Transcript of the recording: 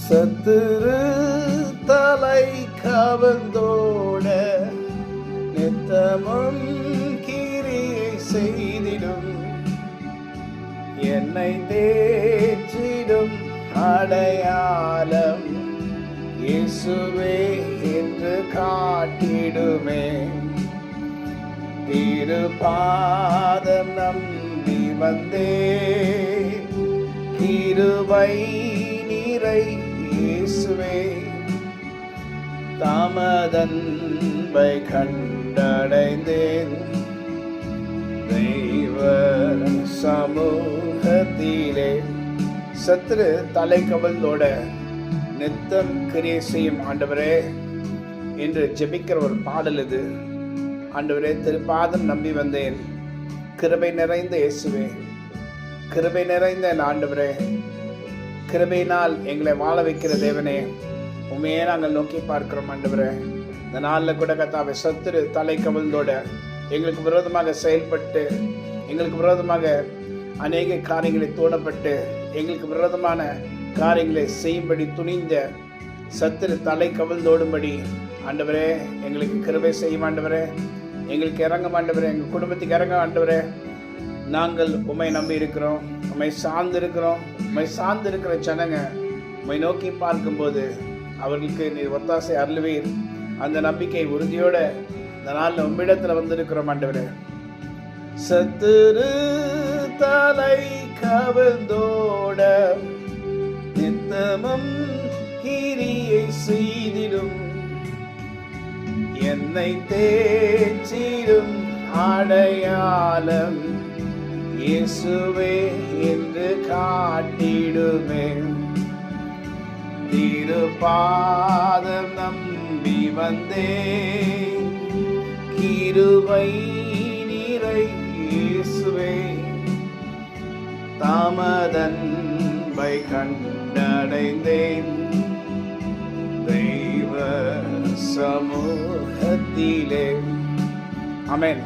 சத்துரு தலை கவர்ந்தோட நித்தமும் கிரியை செய்திடும் என்னை தேற்றிடும் அடையாளம் இயேசுவே என்று காட்டிடுமே. திருபாதம் நம்பி வந்தே கிருபை நீரை இயேசுவே தமதன்பை கண்டடைந்தேன் தெய்வ சமூகத்திலே. சத்துரு தலை கவிழ்ந்தோட நித்தம் கிரியை செய்யும் ஆண்டவரே என்று ஜெபிக்கிற ஒரு பாடல் இது. ஆண்டவரே, திருப்பாதம் நம்பி வந்தேன், கிருபை நிறைந்த இயேசுவே, கிருபை நிறைந்த ஆண்டவரே, கிருபையினால் எங்களை வாழ வைக்கிற தேவனே, உண்மையே நாங்கள் நோக்கி பார்க்கிறோம் ஆண்டவரே. இந்த நாளில் கூட கர்த்தாவே, சத்துரு தலை கவிழ்ந்தோட எங்களுக்கு விரோதமாக செயல்பட்டு எங்களுக்கு விரோதமாக அநேக காரியங்களை தூண்டப்பட்டு எங்களுக்கு விரோதமான காரியங்களை செய்யும்படி துணிந்த சத்துரு தலை கவிழ்ந்தோடும்படி ஆண்டவரே எங்களுக்கு கிருபை செய்யும் ஆண்டவரே. எங்களுக்கு இறங்க ஆண்டவரே, எங்கள் குடும்பத்துக்கு இறங்க ஆண்டவரே. நாங்கள் உம்மை நம்பி இருக்கிறோம், உம்மை சார்ந்து இருக்கிறோம். உம்மை சார்ந்து இருக்கிற ஜனங்க உம்மை நோக்கி பார்க்கும்போது அவர்களுக்கு நீர் ஒத்தாசை அருள்வீர். அந்த நம்பிக்கை உறுதியோட இந்த நாளில் உம்மிடத்தில் வந்திருக்கிறோம் ஆண்டவரே. சத்துரு தலை கவிழ்ந்தோட நித்தமும் கிரியை செய்திடும் என்னை தேற்றிடும் அடையாளம் இயேசுவே என்று காட்டிடுமே. திருபாதம் நம்பி வந்தே கிருபை நீரை இயேசுவே தமதன்பை கண்டடைந்தேன் தெய்வ சமூகத்திலே. ஆமென்.